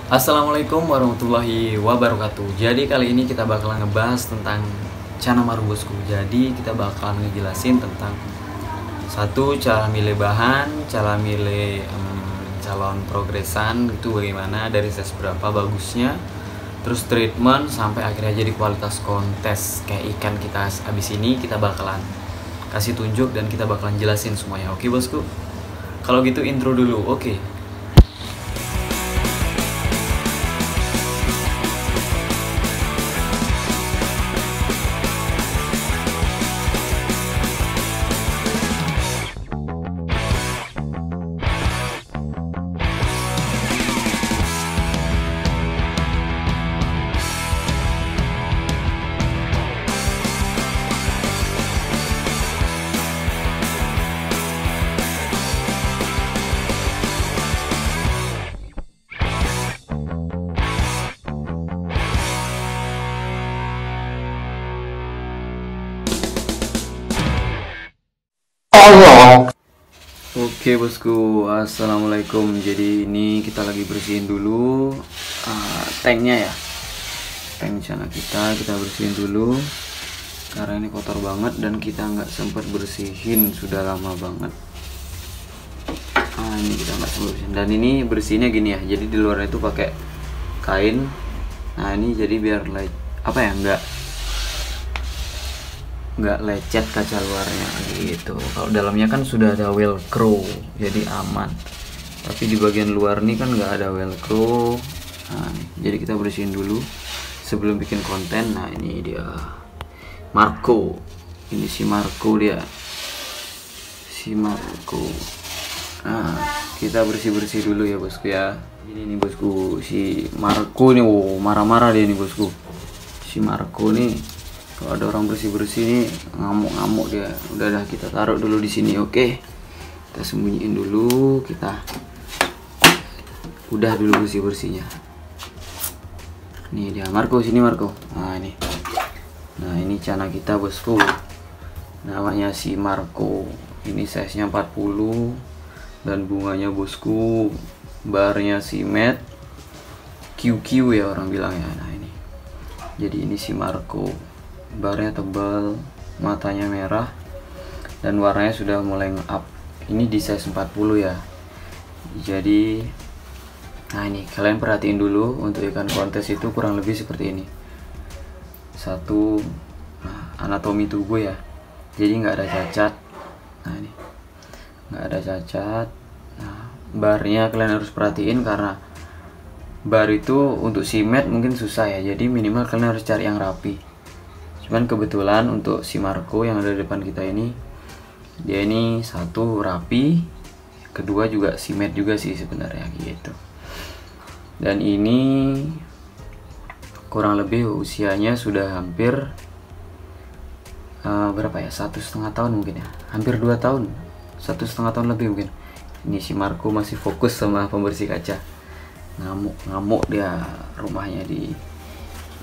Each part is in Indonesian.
Assalamualaikum warahmatullahi wabarakatuh. Jadi kali ini kita bakalan ngebahas tentang Canamaru bosku. Jadi kita bakalan ngejelasin tentang satu, cara milih bahan, cara milih calon progresan itu bagaimana, dari size berapa bagusnya, terus treatment sampai akhirnya jadi kualitas kontes kayak ikan kita abis ini. Kita bakalan kasih tunjuk dan kita bakalan jelasin semuanya. Oke bosku, kalau gitu intro dulu. Oke. Oke bosku, assalamualaikum. Jadi ini kita lagi bersihin dulu tanknya ya, tank chana kita bersihin dulu karena ini kotor banget dan kita nggak sempat bersihin, sudah lama banget. Ini kita nggak sempat bersihin, dan ini bersihnya gini ya, jadi di luarnya itu pakai kain. Nah ini jadi biar apa ya, nggak lecet kaca luarnya gitu. Kalau dalamnya kan sudah ada velcro jadi aman, tapi di bagian luar nih kan nggak ada velcro. Nah jadi kita bersihin dulu sebelum bikin konten. Nah ini dia Marco, ini si Marco dia, si Marco. Nah kita bersih dulu ya bosku ya. Ini nih bosku, si Marco nih, marah-marah dia nih bosku. Si Marco nih kalau ada orang bersih nih ngamuk dia. Udah kita taruh dulu di sini. Oke, kita sembunyiin dulu. Kita udah dulu bersihnya. Nih dia Marco, sini Marco. Nah ini cana kita bosku, namanya si Marco. Ini size nya 40 dan bunganya bosku, barnya si matte QQ ya orang bilang ya. Nah ini jadi ini si Marco, barnya tebal, matanya merah, dan warnanya sudah mulai nge-up. Ini di size 40 ya. Jadi nah ini kalian perhatiin dulu, untuk ikan kontes itu kurang lebih seperti ini. Satu, anatomi tubuh ya, jadi nggak ada cacat. Nah ini nggak ada cacat. Nah barnya kalian harus perhatiin, karena bar itu untuk si matte mungkin susah ya, jadi minimal kalian harus cari yang rapi. Cuman kebetulan untuk si Marco yang ada di depan kita ini, dia ini satu rapi, kedua juga si matte juga sih sebenarnya gitu. Dan ini kurang lebih usianya sudah hampir berapa ya, 1,5 tahun mungkin ya, hampir 2 tahun, 1,5 tahun lebih mungkin. Ini si Marco masih fokus sama pembersih kaca, ngamuk dia, rumahnya di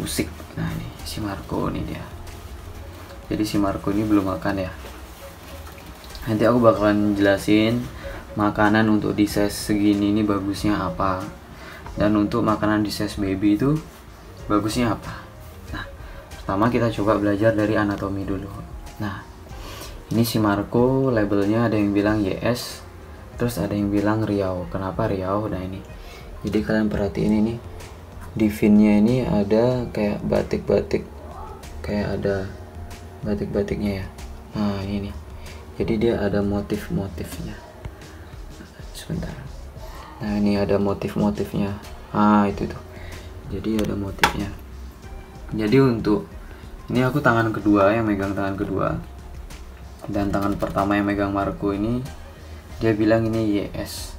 musik. Nah ini si Marco nih dia. Jadi si Marco ini belum makan ya. Nanti aku bakalan jelasin makanan untuk di size segini ini bagusnya apa, dan untuk makanan di size baby itu bagusnya apa. Nah pertama kita coba belajar dari anatomi dulu. Nah ini si Marco, labelnya ada yang bilang YS, terus ada yang bilang Riau. Kenapa Riau? Nah ini jadi kalian perhatiin ini, di finnya ini ada kayak batik-batik, kayak ada batik-batiknya ya. Nah ini jadi dia ada motif-motifnya. Sebentar. Nah ini ada motif-motifnya. Nah itu tuh, jadi ada motifnya. Jadi untuk ini aku tangan kedua yang megang tangan kedua, dan tangan pertama yang megang Marco ini dia bilang ini YS.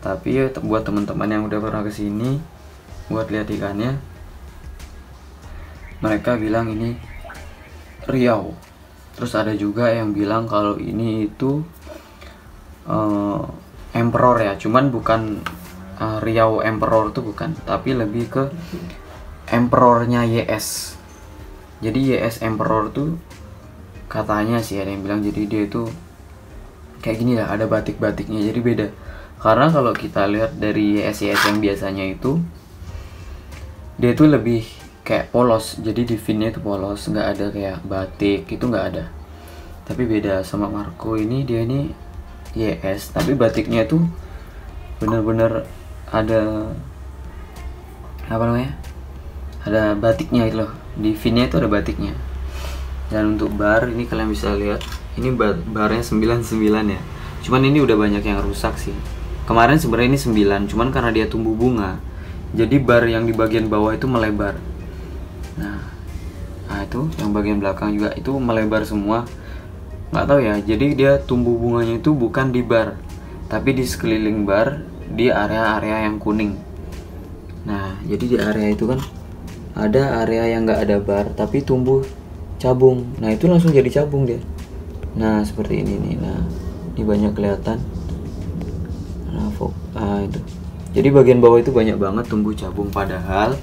Tapi ya buat teman-teman yang udah pernah kesini buat lihat ikannya, mereka bilang ini Riau. Terus ada juga yang bilang kalau ini itu Emperor ya, cuman bukan Riau Emperor itu bukan, tapi lebih ke Emperornya YS. Jadi YS Emperor tuh katanya sih ada yang bilang, jadi dia itu kayak gini lah, ada batik-batiknya, jadi beda. Karena kalau kita lihat dari YS yang biasanya itu dia tuh lebih kayak polos, jadi di finnya itu polos, nggak ada kayak batik itu, nggak ada. Tapi beda sama Marco ini, dia ini YS tapi batiknya tuh bener-bener ada apa namanya, ada batiknya itu loh, di finnya itu ada batiknya. Dan untuk bar ini kalian bisa lihat, ini barnya 99 ya, cuman ini udah banyak yang rusak sih. Kemarin sebenarnya ini 9, cuman karena dia tumbuh bunga jadi bar yang di bagian bawah itu melebar. Nah itu yang bagian belakang juga itu melebar semua, nggak tahu ya. Jadi dia tumbuh bunganya itu bukan di bar, tapi di sekeliling bar, di area-area yang kuning. Nah jadi di area itu kan ada area yang nggak ada bar tapi tumbuh cabung. Nah itu langsung jadi cabung dia. Nah seperti ini nih. Nah ini banyak kelihatan. Nah itu. Jadi bagian bawah itu banyak banget tumbuh cabung, padahal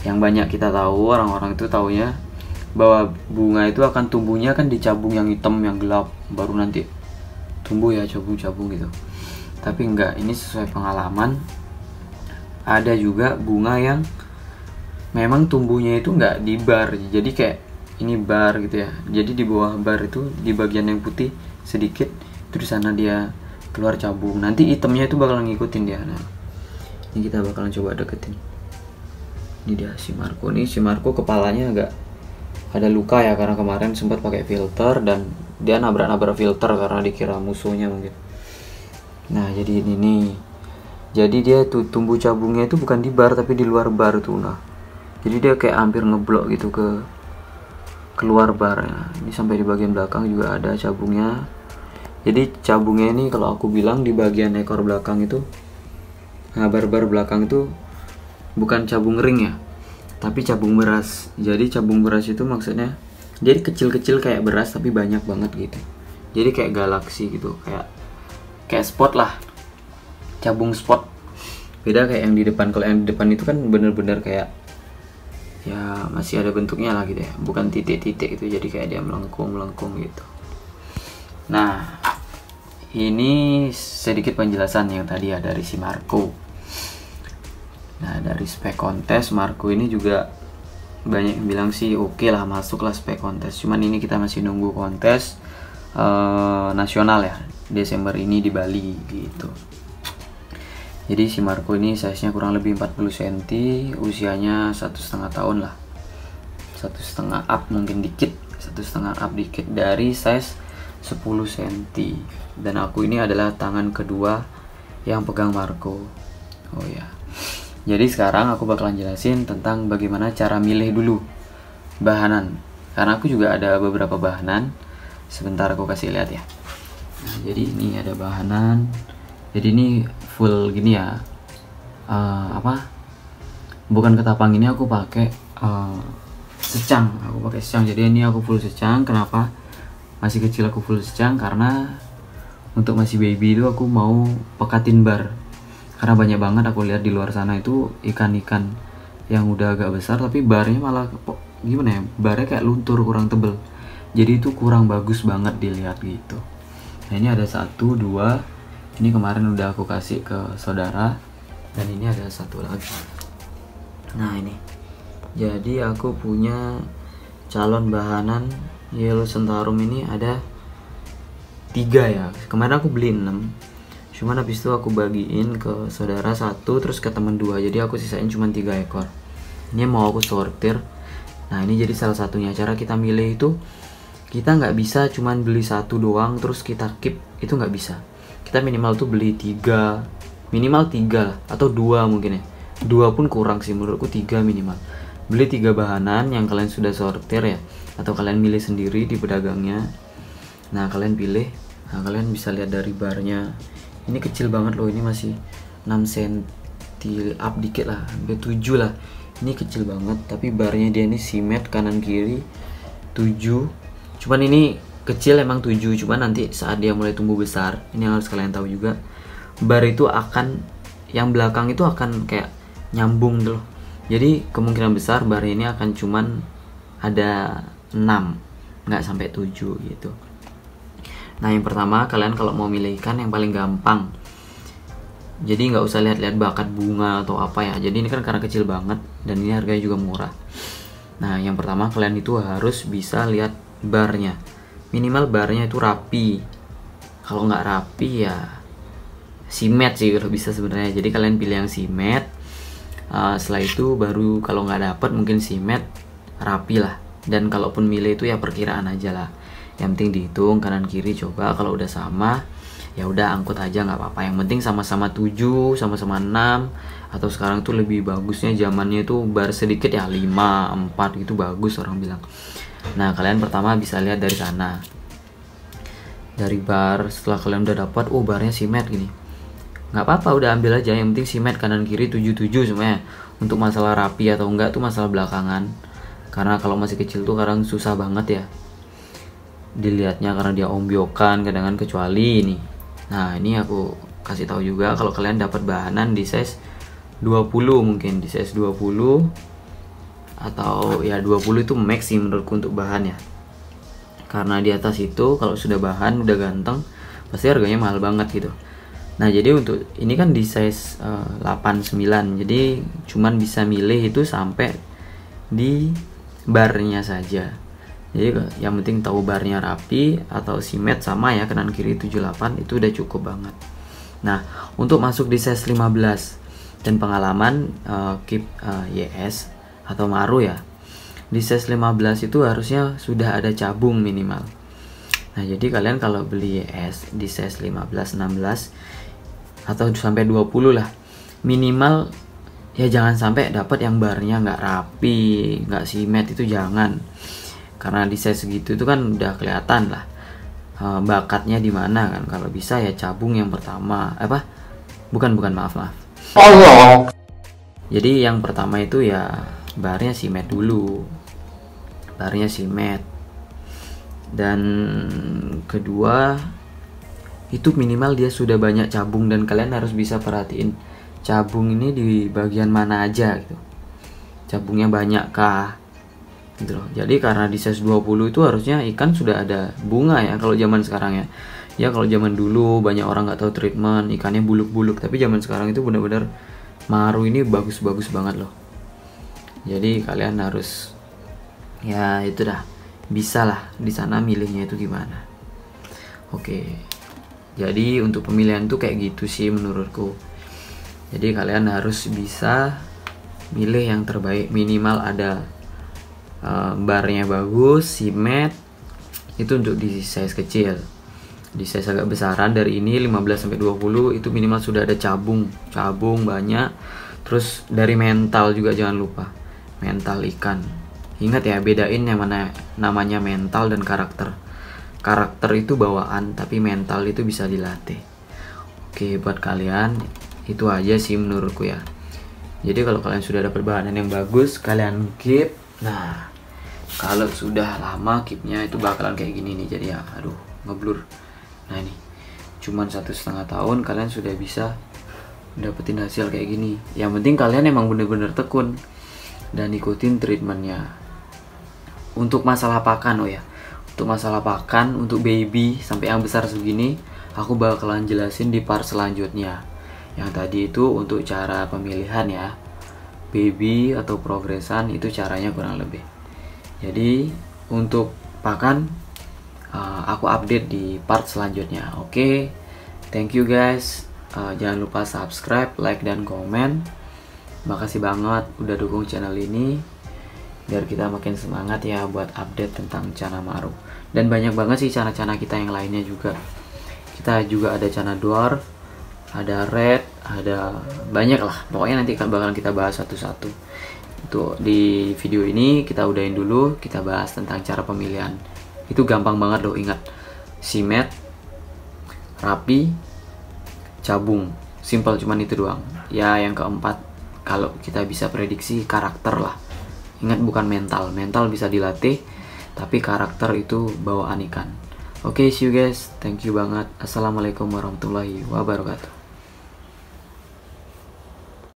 yang banyak kita tahu, orang-orang itu taunya bahwa bunga itu akan tumbuhnya kan di cabung yang hitam yang gelap, baru nanti tumbuh ya cabung-cabung gitu. Tapi enggak, ini sesuai pengalaman. Ada juga bunga yang memang tumbuhnya itu enggak di bar, jadi kayak ini bar gitu ya. Jadi di bawah bar itu di bagian yang putih sedikit itu di sana dia keluar cabung. Nanti itemnya itu bakalan ngikutin dia. Nah ini kita bakalan coba deketin. Ini dia si Marco nih. Si Marco kepalanya agak ada luka ya, karena kemarin sempat pakai filter dan dia nabrak-nabrak filter karena dikira musuhnya mungkin. Nah jadi ini nih, jadi dia tuh tumbuh cabungnya itu bukan di bar tapi di luar bar tuh. Nah jadi dia kayak hampir ngeblok gitu ke keluar bar. Nah, ini sampai di bagian belakang juga ada cabungnya. Jadi cabungnya ini kalau aku bilang di bagian ekor belakang itu, nah bar-bar belakang itu bukan cabung ring ya, tapi cabung beras. Jadi cabung beras itu maksudnya jadi kecil-kecil kayak beras tapi banyak banget gitu. Jadi kayak galaksi gitu, kayak spot lah, cabung spot. Beda kayak yang di depan. Kalau yang di depan itu kan bener-bener kayak ya masih ada bentuknya lah gitu ya, bukan titik-titik gitu. Jadi kayak dia melengkung gitu. Nah ini sedikit penjelasan yang tadi ya dari si Marco. Nah dari spek kontes Marco ini juga banyak yang bilang sih oke lah, masuklah spek kontes. Cuman ini kita masih nunggu kontes nasional ya, Desember ini di Bali gitu. Jadi si Marco ini size nya kurang lebih 40 cm, usianya 1,5 tahun lah, 1,5 up mungkin dikit, 1,5 up dikit dari size 10 cm. Dan aku ini adalah tangan kedua yang pegang Marco. Oh ya, jadi sekarang aku bakalan jelasin tentang bagaimana cara milih dulu bahanan, karena aku juga ada beberapa bahanan. Sebentar aku kasih lihat ya. Nah, jadi ini ada bahanan. Jadi ini full gini ya. Bukan ketapang, ini aku pakai secang. Aku pakai secang. Jadi ini aku full secang. Kenapa? Masih kecil aku full secang karena untuk masih baby itu aku mau pekatin bar. Karena banyak banget aku lihat di luar sana itu ikan-ikan yang udah agak besar tapi barnya malah gimana ya, barnya kayak luntur, kurang tebel. Jadi itu kurang bagus banget dilihat gitu. Nah ini ada 1, 2. Ini kemarin udah aku kasih ke saudara. Dan ini ada 1 lagi. Nah ini, jadi aku punya calon bahanan Yellow Centarum ini ada 3 ya. Kemarin aku beli 6, cuman habis itu aku bagiin ke saudara 1, terus ke temen 2. Jadi aku sisain cuma 3 ekor. Ini mau aku sortir. Nah ini jadi salah satunya. Cara kita milih itu, kita nggak bisa cuman beli 1 doang terus kita keep, itu nggak bisa. Kita minimal tuh beli 3, minimal 3 lah, atau 2 mungkin ya. 2 pun kurang sih menurutku, 3 minimal. Beli 3 bahanan yang kalian sudah sortir ya, atau kalian milih sendiri di pedagangnya. Nah kalian pilih. Nah kalian bisa lihat dari barnya, ini kecil banget loh, ini masih 6 cm up dikit lah, hampir 7 lah. Ini kecil banget, tapi barnya dia ini simet kanan kiri 7. Cuman ini kecil emang 7, cuman nanti saat dia mulai tumbuh besar, ini yang harus kalian tahu juga, bar itu akan, yang belakang itu akan kayak nyambung tuh. Jadi kemungkinan besar bar ini akan cuman ada 6, nggak sampai 7 gitu. Nah yang pertama, kalian kalau mau milih ikan yang paling gampang, Jadi nggak usah lihat-lihat bakat bunga atau apa ya. Jadi ini kan karena kecil banget dan ini harganya juga murah. Nah, yang pertama kalian itu harus bisa lihat barnya. Minimal barnya itu rapi. Kalau nggak rapi ya simet sih kalau bisa sebenarnya. Jadi kalian pilih yang simet. Setelah itu baru kalau nggak dapet mungkin simet, rapi lah. Dan kalaupun milih itu ya perkiraan aja lah. Yang penting dihitung kanan kiri, coba kalau udah sama ya udah angkut aja nggak apa-apa. Yang penting sama-sama 7, sama-sama 6, atau sekarang tuh lebih bagusnya zamannya itu bar sedikit ya 5, 4 gitu bagus orang bilang. Nah, kalian pertama bisa lihat dari sana. Dari bar, setelah kalian udah dapat, oh barnya simet gini. Nggak apa-apa, udah ambil aja, yang penting simet kanan kiri 7-7 semuanya. Untuk masalah rapi atau enggak tuh masalah belakangan. Karena kalau masih kecil tuh kadang susah banget ya dilihatnya karena dia ombyokan kadang-kadang, kecuali ini. Nah, ini aku kasih tahu juga kalau kalian dapat bahanan di size 20, mungkin di size 20 atau ya 20 itu max sih menurutku untuk bahan ya. Karena di atas itu kalau sudah bahan udah ganteng pasti harganya mahal banget gitu. Nah, jadi untuk ini kan di size 89, jadi cuman bisa milih itu sampai di barnya saja. Jadi yang penting tahu barnya rapi atau simet sama ya kanan kiri 78 itu udah cukup banget. Nah, untuk masuk di size 15 dan pengalaman keep YS atau Maru ya, di size 15 itu harusnya sudah ada cabung minimal. Nah, jadi kalian kalau beli YS di size 15, 16 atau sampai 20 lah, minimal ya jangan sampai dapat yang barnya nggak rapi, nggak simet, itu jangan. Karena di size segitu itu kan udah kelihatan lah bakatnya di mana kan. Kalau bisa ya cabung yang pertama, maaf. Allah. Jadi yang pertama itu ya barnya simet dulu, barnya simet. Dan kedua itu minimal dia sudah banyak cabung, dan kalian harus bisa perhatiin cabung ini di bagian mana aja gitu. Cabungnya banyak kah gitu loh. Jadi karena di size 20 itu harusnya ikan sudah ada bunga ya kalau zaman sekarang ya. Ya kalau zaman dulu banyak orang nggak tahu treatment, ikannya buluk-buluk, tapi zaman sekarang itu benar-benar Maru ini bagus-bagus banget loh. Jadi kalian harus ya itu dah, bisa lah di sana milihnya itu gimana. Oke. Jadi untuk pemilihan tuh kayak gitu sih menurutku. Jadi kalian harus bisa milih yang terbaik, minimal ada barnya bagus, simet. Itu untuk di size kecil. Di size agak besaran dari ini 15 sampai 20 itu minimal sudah ada cabung banyak. Terus dari mental juga jangan lupa. Mental ikan. Ingat ya, bedain yang mana namanya mental dan karakter. Karakter itu bawaan, tapi mental itu bisa dilatih. Oke, buat kalian itu aja sih menurutku ya. Jadi kalau kalian sudah dapat bahan yang bagus, kalian keep. Nah, kalau sudah lama keepnya itu bakalan kayak gini nih. Jadi ya aduh, ngeblur. Nah ini cuman 1,5 tahun kalian sudah bisa dapetin hasil kayak gini. Yang penting kalian emang bener-bener tekun dan ikutin treatmentnya. Untuk masalah pakan, untuk masalah pakan untuk baby sampai yang besar segini aku bakalan jelasin di part selanjutnya. Yang tadi itu untuk cara pemilihan ya, baby atau progresan itu caranya kurang lebih. Jadi untuk pakan aku update di part selanjutnya. Oke, thank you guys. Jangan lupa subscribe, like, dan komen. Makasih banget udah dukung channel ini, biar kita makin semangat ya buat update tentang Cana Maru. Dan banyak banget sih cana-cana kita yang lainnya juga. Kita juga ada Cana Dwarf, ada Red, ada banyak lah. Pokoknya nanti bakalan kita bahas satu-satu. Untuk di video ini kita udahin dulu, kita bahas tentang cara pemilihan. Itu gampang banget loh, ingat. Simet, rapi, cabung. Simple, cuman itu doang. Ya yang keempat, kalau kita bisa prediksi karakter lah. Ingat, bukan mental. Mental bisa dilatih, tapi karakter itu bawaan ikan. Oke, see you guys. Thank you banget. Assalamualaikum warahmatullahi wabarakatuh.